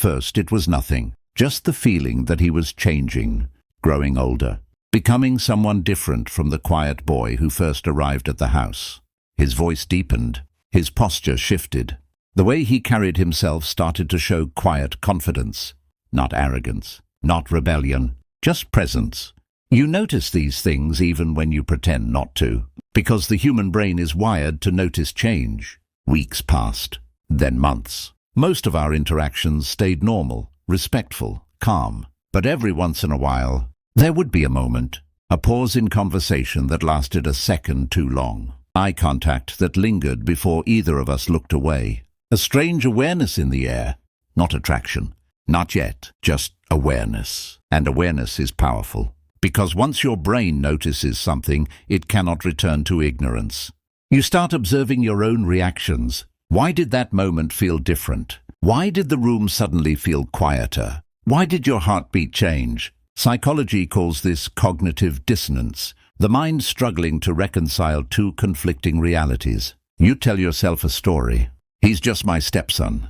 first, it was nothing. Just the feeling that he was changing, growing older, becoming someone different from the quiet boy who first arrived at the house. His voice deepened. His posture shifted. The way he carried himself started to show quiet confidence. Not arrogance, not rebellion, just presence. You notice these things even when you pretend not to, because the human brain is wired to notice change. Weeks passed, then months. Most of our interactions stayed normal, respectful, calm. But every once in a while, there would be a moment, a pause in conversation that lasted a second too long. Eye contact that lingered before either of us looked away. A strange awareness in the air. Not attraction. Not yet. Just awareness. And awareness is powerful. Because once your brain notices something, it cannot return to ignorance. You start observing your own reactions. Why did that moment feel different? Why did the room suddenly feel quieter? Why did your heartbeat change? Psychology calls this cognitive dissonance. The mind struggling to reconcile two conflicting realities. You tell yourself a story. He's just my stepson.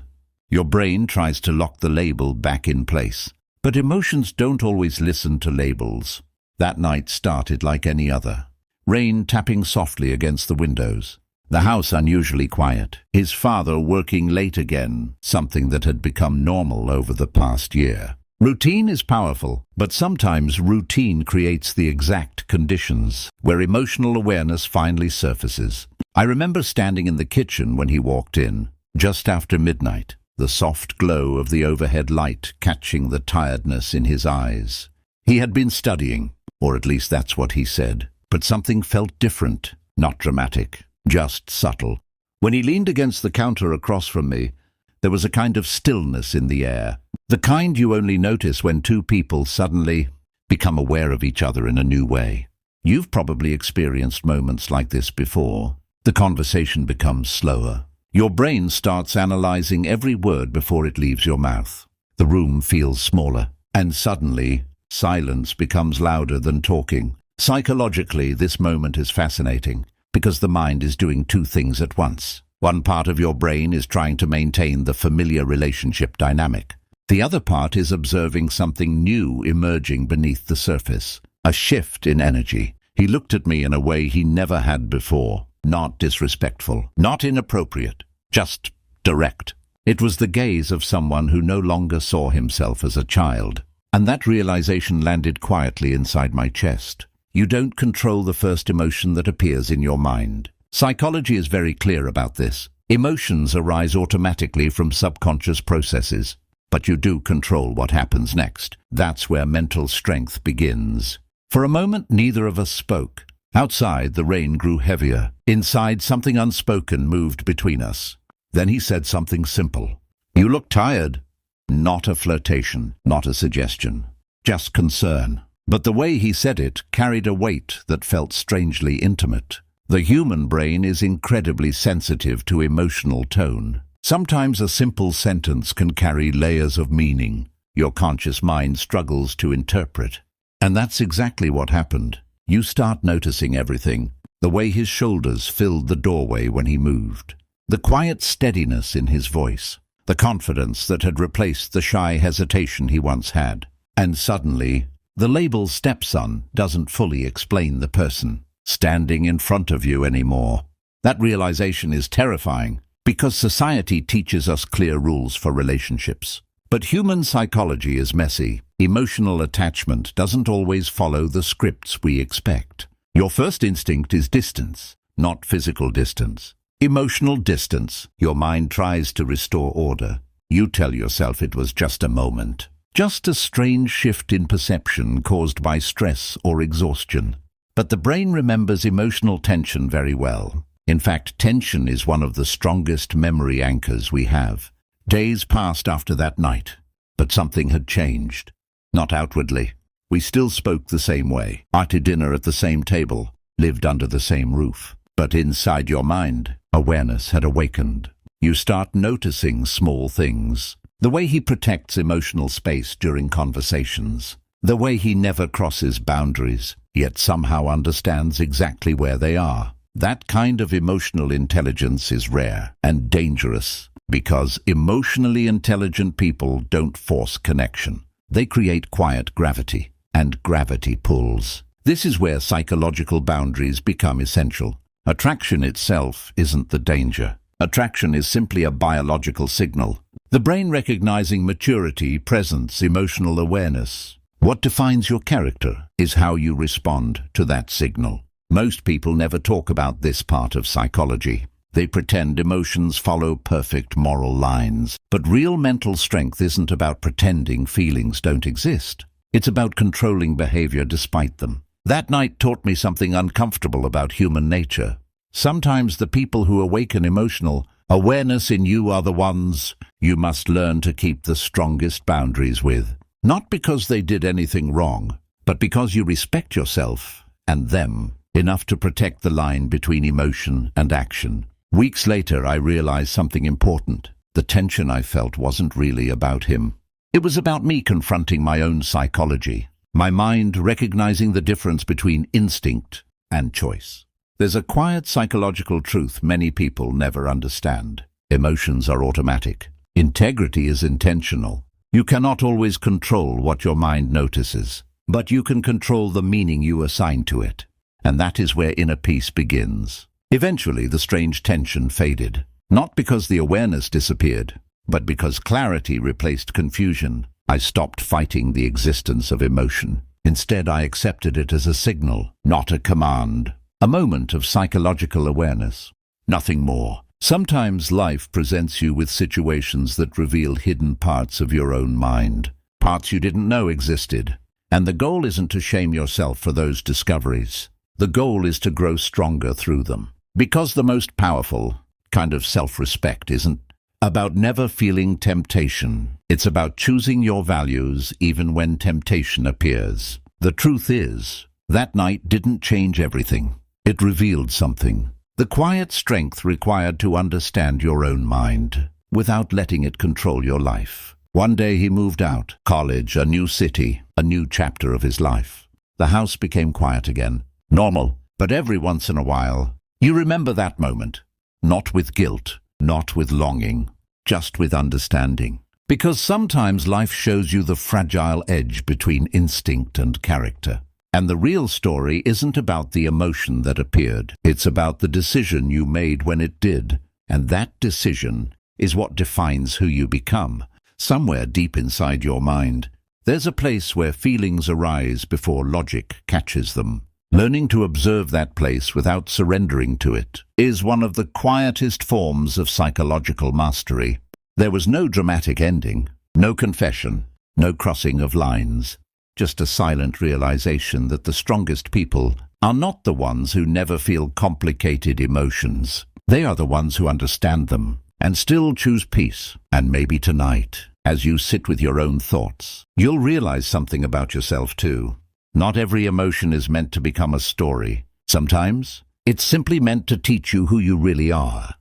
Your brain tries to lock the label back in place. But emotions don't always listen to labels. That night started like any other. Rain tapping softly against the windows. The house unusually quiet. His father working late again, something that had become normal over the past year. Routine is powerful, but sometimes routine creates the exact conditions where emotional awareness finally surfaces. I remember standing in the kitchen when he walked in, just after midnight, the soft glow of the overhead light catching the tiredness in his eyes. He had been studying, or at least that's what he said, but something felt different, not dramatic, just subtle. When he leaned against the counter across from me, there was a kind of stillness in the air. The kind you only notice when two people suddenly become aware of each other in a new way. You've probably experienced moments like this before. The conversation becomes slower. Your brain starts analyzing every word before it leaves your mouth. The room feels smaller, and suddenly, silence becomes louder than talking. Psychologically, this moment is fascinating, because the mind is doing two things at once. One part of your brain is trying to maintain the familiar relationship dynamic. The other part is observing something new emerging beneath the surface. A shift in energy. He looked at me in a way he never had before. Not disrespectful, not inappropriate, just direct. It was the gaze of someone who no longer saw himself as a child. And that realization landed quietly inside my chest. You don't control the first emotion that appears in your mind. Psychology is very clear about this. Emotions arise automatically from subconscious processes. But you do control what happens next. That's where mental strength begins. For a moment, neither of us spoke. Outside, the rain grew heavier. Inside, something unspoken moved between us. Then he said something simple. "You look tired." Not a flirtation, not a suggestion, just concern. But the way he said it carried a weight that felt strangely intimate. The human brain is incredibly sensitive to emotional tone. Sometimes a simple sentence can carry layers of meaning your conscious mind struggles to interpret. And that's exactly what happened. You start noticing everything. The way his shoulders filled the doorway when he moved. The quiet steadiness in his voice. The confidence that had replaced the shy hesitation he once had. And suddenly, the label stepson doesn't fully explain the person standing in front of you anymore. That realization is terrifying. Because society teaches us clear rules for relationships. But human psychology is messy. Emotional attachment doesn't always follow the scripts we expect. Your first instinct is distance, not physical distance. Emotional distance. Your mind tries to restore order. You tell yourself it was just a moment. Just a strange shift in perception caused by stress or exhaustion. But the brain remembers emotional tension very well. In fact, tension is one of the strongest memory anchors we have. Days passed after that night, but something had changed. Not outwardly. We still spoke the same way, ate dinner at the same table, lived under the same roof. But inside your mind, awareness had awakened. You start noticing small things. The way he protects emotional space during conversations. The way he never crosses boundaries, yet somehow understands exactly where they are. That kind of emotional intelligence is rare and dangerous. Because emotionally intelligent people don't force connection. They create quiet gravity, and gravity pulls. This is where psychological boundaries become essential. Attraction itself isn't the danger. Attraction is simply a biological signal. The brain recognizing maturity, presence, emotional awareness. What defines your character is how you respond to that signal. Most people never talk about this part of psychology. They pretend emotions follow perfect moral lines. But real mental strength isn't about pretending feelings don't exist. It's about controlling behavior despite them. That night taught me something uncomfortable about human nature. Sometimes the people who awaken emotional awareness in you are the ones you must learn to keep the strongest boundaries with. Not because they did anything wrong, but because you respect yourself and them enough to protect the line between emotion and action. Weeks later, I realized something important. The tension I felt wasn't really about him. It was about me confronting my own psychology, my mind recognizing the difference between instinct and choice. There's a quiet psychological truth many people never understand. Emotions are automatic. Integrity is intentional. You cannot always control what your mind notices, but you can control the meaning you assign to it. And that is where inner peace begins. Eventually, the strange tension faded, not because the awareness disappeared, but because clarity replaced confusion. I stopped fighting the existence of emotion. Instead, I accepted it as a signal, not a command. A moment of psychological awareness. Nothing more. Sometimes life presents you with situations that reveal hidden parts of your own mind, parts you didn't know existed. And the goal isn't to shame yourself for those discoveries. The goal is to grow stronger through them. Because the most powerful kind of self-respect isn't about never feeling temptation. It's about choosing your values even when temptation appears. The truth is, that night didn't change everything. It revealed something. The quiet strength required to understand your own mind without letting it control your life. One day he moved out. College, a new city, a new chapter of his life. The house became quiet again. Normal, but every once in a while, you remember that moment. Not with guilt, not with longing, just with understanding. Because sometimes life shows you the fragile edge between instinct and character. And the real story isn't about the emotion that appeared. It's about the decision you made when it did. And that decision is what defines who you become. Somewhere deep inside your mind, there's a place where feelings arise before logic catches them. Learning to observe that place without surrendering to it is one of the quietest forms of psychological mastery. There was no dramatic ending, no confession, no crossing of lines. Just a silent realization that the strongest people are not the ones who never feel complicated emotions. They are the ones who understand them and still choose peace. And maybe tonight, as you sit with your own thoughts, you'll realize something about yourself too. Not every emotion is meant to become a story. Sometimes, it's simply meant to teach you who you really are.